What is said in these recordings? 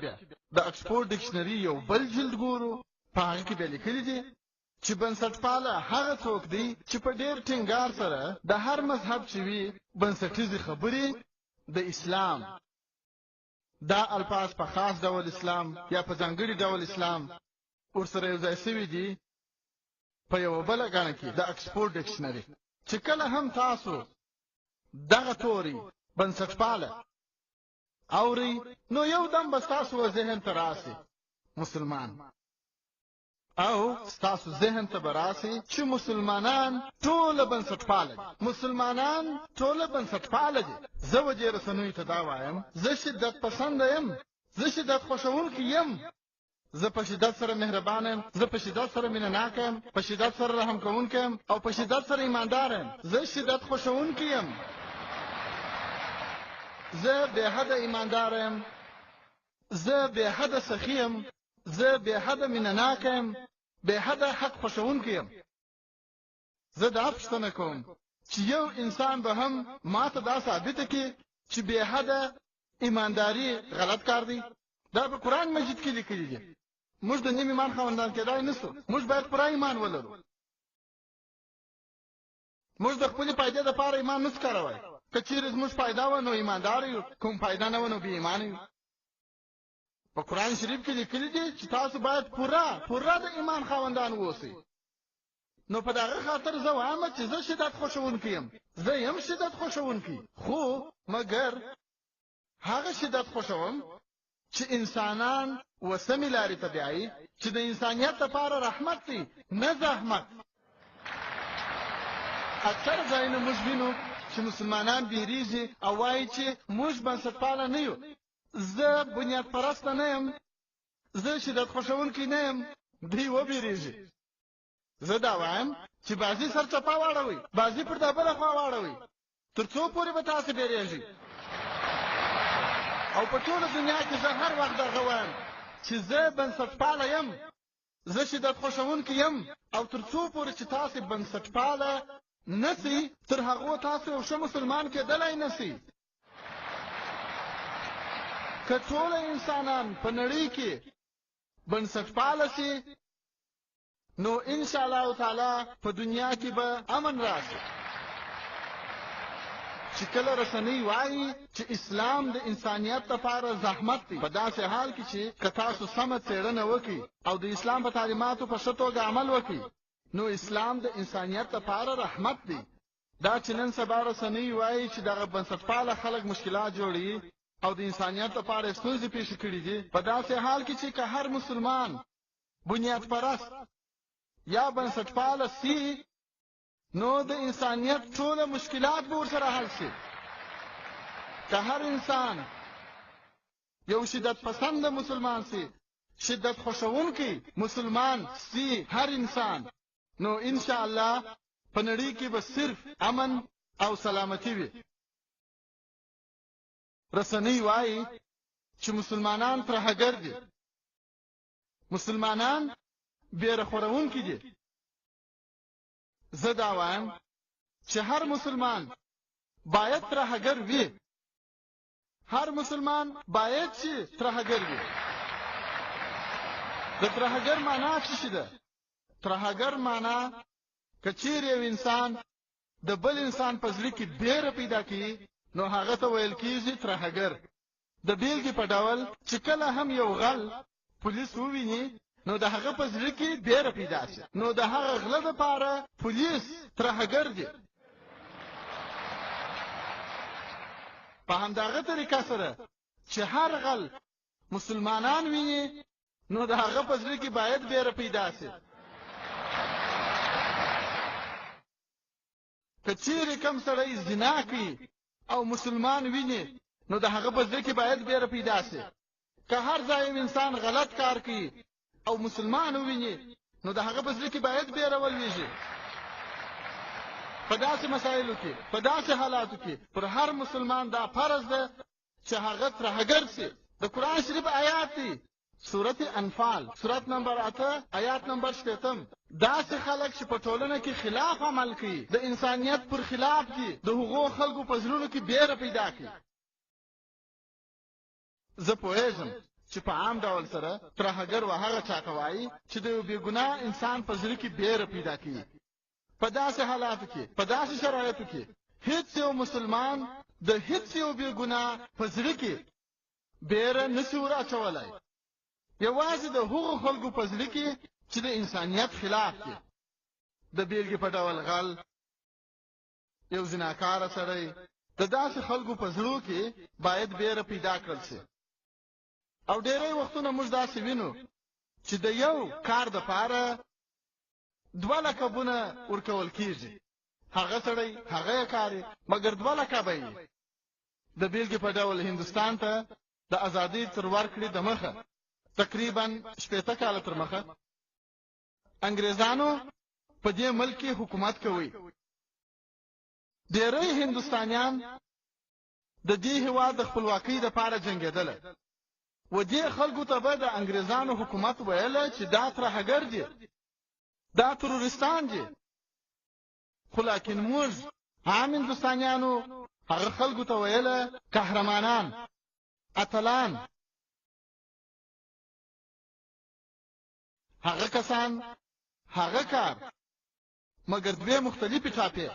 بیا د اکسفورد ډکشنري یو بل جلد ګورو، په هغه کې بیا لیکلي دي چې بنسټپاله هغه څوک دی چې په ډېر ټینګار سره د هر مذهب چې وي بنسټیزې خبرې د اسلام دا الفاظ په خاص ډول اسلام یا په ځانګړي ډول اسلام ورسره یو ځای سوي دي په یوه بله ګڼه کې د اکسفورد ډکشنري. چې کله هم تاسو دغه توري بنسټپاله اوري نو یو دم به ستاسو ذهن ته راسي مسلمان، او ستاسو ذهن ته به راسي چې مسلمانان ټوله بنسټپاله دي، مسلمانان ټوله بنسټپاله دي. زه وجې رسنیو ته دا وایم، زه شدت پسنده یم، زه شدت خوښونکی یم، زه په شدت سره مهربان یم، زه په شدت سره مینه ناک یم، په شدت سره رحم کوونکی یم، او په شدت سره ایماندار یم. زه شدت خوښونکی یم، زه بې حده ایماندار یم، زه بې حده سخي یم، زه بې حده مینه ناک یم، بې حده حق خوښونکی یم. زه دا پوښتنه کوم چې یو انسان به هم ماته دا ثابته کړي چې بې حده ایمانداري غلط کار دی؟ دا په قرآن مجید کې لیکلي دي. موږ د نیم ایمان خاوندان کېدای نسو، موږ باید پوره ایمان ولرو. موږ د خپلې فایدې دپاره ایمان نسو کاروی. که چیرې زموږ فایده وه نو ایماندار یو، کوم فایده نه وه نو بې ایمانه یو. په قرآن شریف کې لیکلي دي چې تاسو باید پوره د ایمان خاوندان واوسئ. نو په دغه خاطر زه وایم چې زه شدت خوښونکی یم، زه یم شدت خوښونکی، خو مګر هغه شدت خوښوم چې انسانان وسمې لارې ته بیایي، چې د انسانیت لپاره رحمت دی نه زحمت. اکثر ځایونه موږ وینو چې مسلمانان بیریږي او وایي چې موږ بنسټپاله نه یو. زه بنیاد پرسته نه یم، زه شدت خوښونکی نه یم، دوی وبیریږي. زه دا وایم چې بعضي سرچپه واړوئ، بعضي پر دا بله خوا واړوئ، تر څو پورې به تاسې بیریږئ. او په ټوله دنیا کې زه هر وخت دغه وایم چې زه بنسټپاله یم، زه شدت خوښونکی یم، او تر څو پورې چې تاسې بنسټپاله نسی تر هغو تاسو یو ښه مسلمان کېدلی نسی. که ټوله انسانان په نړۍ کې بنسټپاله سي نو انشاءالله تعالی په دنیا کې به امن راشي. چې کله رسنۍ وایي چې اسلام د انسانیت لپاره زحمت دی، په داسې حال کې چې که تاسو سمه څېړنه وکړئ او د اسلام په تعلیماتو په ښه توګه عمل وکړئ نو اسلام د انسانیت لپاره رحمت دی. دا چې نن سبا رسنۍ وایي چې دغه بنسټپاله خلک مشکلات جوړوي او د انسانیت لپاره ستونزې پیښې کړي دي، په داسې حال کې چې که هر مسلمان بنیاد پرست یا بنسټپاله سي نو د انسانیت ټوله مشکلات به ورسره حل شي. که هر انسان یو شدت پسنده مسلمان سي، شدت خوښونکی مسلمان سي هر انسان، نو انشاءالله په نړۍ کې به صرف امن او سلامتی وي. رسنۍ وایي چې مسلمانان ترهګر دي، مسلمانان بیره خورونکي دي. زه دا وایم چې هر مسلمان باید ترهګر وي، هر مسلمان باید چې ترهګر وي. د ترهګر معنا څه شي ده؟ ترهګر معنا که چیرې یو انسان د بل انسان په زړه کې بیره پیدا کړي نو هغه ته ویل کېږي ترهګر. د بیلګې په ډول چې کله هم یو غل پولیس وویني نو د هغه په زړه کې بیره پیدا شي، نو د هغه غله دپاره پولیس ترهګر دي. په همدغه طریقه سره چې هر غل مسلمانان ویني نو د هغه په زړه کې باید بیره پیدا شي. که چیرې کم سړی زنا کوي او مسلمان ویني نو د هغه په زړه کې باید بیره پیدا شي. که هر ځای انسان غلط کار کوي او مسلمان وویني نو د هغه په زړه کې باید بیره ولویږي. په داسې مسایلو کې، په داسې حالاتو کې پر هر مسلمان دا فرض ده چې هغه ترهګر سي. د قرآن شریف آیات دی، سورت انفال سورت نمبر 8 آیات نمبر 6. داسې خلک چې په ټولنه کې خلاف عمل کوي، د انسانیت پر خلاف دي، د هغو خلکو په زړونو کې بیره پیدا کوي. زه پوهیږم چې په عام ډول سره ترهګر و هغه چاته وایي چې د یو بېګناه انسان په زړه کې بیره پیدا کوي. په داسې حالاتو کې، په داسې شرایطو کې هیڅ یو مسلمان د هیڅ یو بېګناه په زړه کې بیره نشي ور اچولی، یوازې د هغو خلکو په زړه کې چې د انسانیت خلاف دي. د بیلګې په ډول غل، یو زناکاره سړی، د داسې خلکو په زړو کې باید بیره پیدا کړل شي. او ډېری وختونه موږ داسې وینو چې د یو کار دپاره 2 لقبونه ورکول کېږي. هغه سړی، هغه یې کار یې، مګر 2 لقبه یې. د بیلګې په ډول هندوستان ته د ازادۍ تر ورکړې د مخه تقریبا 80 کاله تر مخه انګریزانو په دې ملک کې حکومت کوي. ډېری هندوستانیان د دې هېواد د خپلواکۍ دپاره جنګېدل، و دې خلکو ته به د انګریزانو حکومت ویله چې دا ترهګر دي، دا ترورستان دي. خو لکن موږ عام هندوستانیانو هغه خلکو ته ویله قهرمانان، اتلان. هغه کسان، هغه کار، مګر 2 مختلفې ټاپې،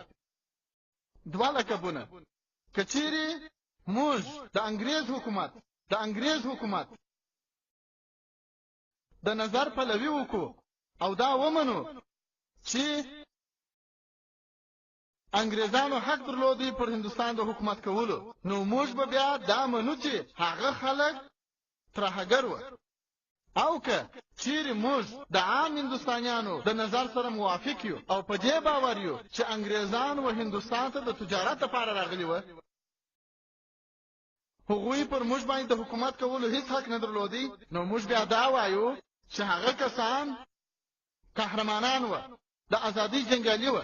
2 لقبونه. که چیرې موږ د انګریز حکومت د نظر پلوي وکړو او دا ومنو چې انګریزانو حق درلودی پر هندوستان د حکومت کولو، نو موږ به بیا دا منو چې هغه خلک ترهګر وو. او که چیرې موږ د عام هندوستانیانو د نظر سره موافق یو او په دې باور یو چې انګریزان و هندوستان ته د تجارت لپاره راغلي وو، هغوی پر موږ باندې د حکومت کولو هیڅ حق نه درلودی، نو موږ بیا دا وایو چې هغه کسان قهرمانان وو، د ازادۍ جنګیالي وو.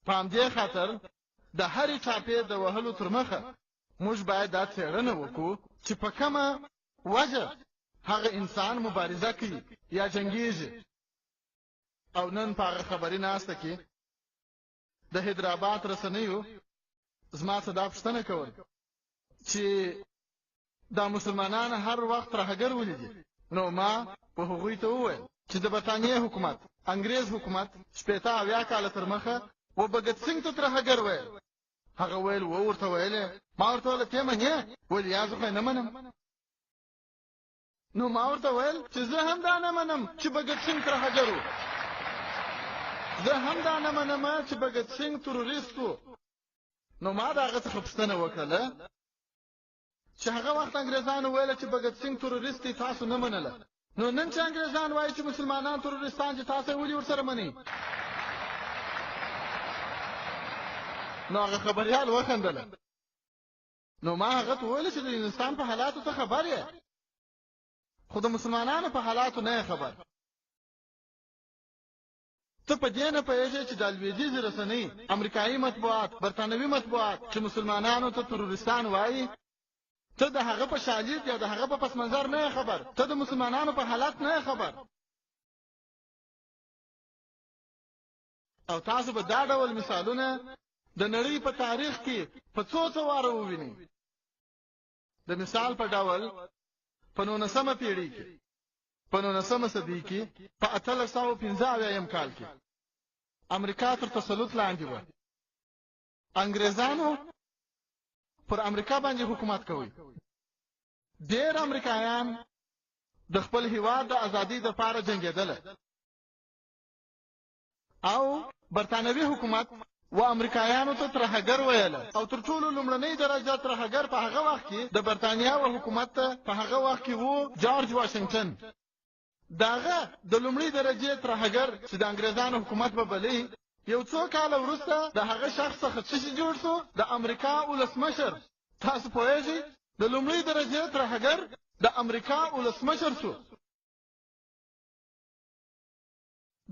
په همدې خاطر د هرې ټاپې د وهلو تر مخه موږ باید دا څېړنه وکړو چې په کومه وجه هغه انسان مبارزه کوي یا جنګیږي. او نن په هغه خبري ناسته کې د حیدرآباد رسنیو زما څه دا پوښتنه کول چې دا مسلمانان هر وخت ترهګر ولیدي. نو ما په هغوی ته وویل چې د برټانیې حکومت، انګریز حکومت 80 کاله تر مخه و بګت سنګ ته ترهګر ویل. هغه ویل و ورته ویلې، ما ورته ویل ته منې؟ ویل یا زه خو نه منم. نو ما ورته ویل چې زه هم دا نه منم چې بګت سنګ ترهګر و، زه هم دا نه منم چې بګت سنګ تروریست و. نو ما د هغه څخه پوښتنه وکړله چې هغه وخت انګریزانو ویل چې بګت سنګ تروریست دی، تاسو نه منله، نو نن چې انګریزان وایي چې مسلمانان تروریستان دي، تاسو یې ولې ورسره منئ؟ نو هغه خبریال وخندله. نو ما هغه ته وویل چې د هندوستان په حالاتو ته خبر یې، خو د مسلمانانو په حالاتو نه یې خبر. ته په دې نه پوهېږې چې د لوېدیځې رسنۍ، امریکایي مطبوعات، برطانوي مطبوعات چې مسلمانانو ته ترورستان وایي، ته د هغه په شالید یا د هغه په پس منظر نه یې خبر، ته د مسلمانانو په حالات نه یې خبر. او تاسو به دا ډول مثالونه د نړۍ په تاریخ کې په څو واره ووینئ. د مثال په ډول په 19مه پیړۍ کې، په 19مه صدۍ کې، په 1815 کال کې امریکا تر تسلط لاندې وه. انګریزانو پر امریکا باندې حکومت کوي. ډېر امریکایان د خپل هیواد د ازادۍ دپاره جنګېدل، او برطانوي حکومت و امریکایانو ته ترهګر ویله. او تر ټولو لومړنۍ درجه ترهګر په هغه وخت کې د برطانیا و حکومت ته په هغه وخت کې وو جورج واشنګټن. داغه د لومړۍ درجې ترهګر چې د انګریزانو حکومت به بلې، یو څو کاله وروسته د هغه شخص څخه څه شي جوړ شو؟ د امریکا ولسمشر. تاسو پوهېږئ د لومړۍ درجې ترهګر د امریکا ولسمشر شو.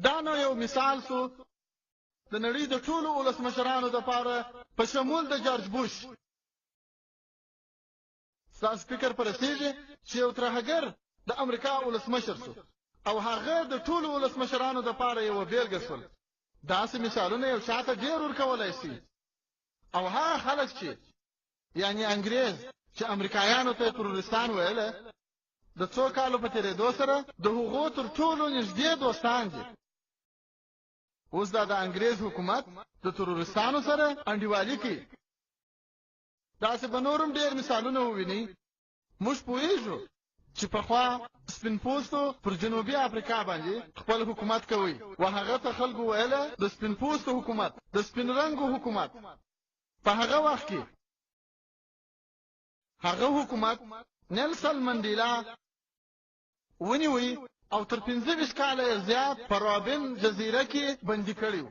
دا نو یو مثال شو د نړۍ د ټولو ولسمشرانو دپاره په شمول د جورج بوش. ستاسو فکر پر رسېږي چې یو ترهګر د امریکا ولسمشر شو او هغه د ټولو ولسمشرانو دپاره یوه بیلګه شول. داسې مثالونه یو چاته ډېر ورکولی شي. او هغه خلک چې یعنی انګریز چې امریکایانو ته ترورستان ویله د څو کالو په تېرېدو سره د هغو تر ټولو نږدې دوستان دي. اوس دا د انګریز حکومت د ترورستانو سره انډیوالي کوي. داسې به نورم ډېر مثالونه وویني. موږ پوهېږو چې پخوا سپین پوستو پر جنوبي افریقا باندې خپل حکومت کوي و هغه ته خلکو ویله د سپین پوستو حکومت، د سپین رنګو حکومت. په هغه وخت کې هغه حکومت نیلسن منډیلا ونیوی او تر 25 کاله زیات په رابن جزیره کې بندي کړی و.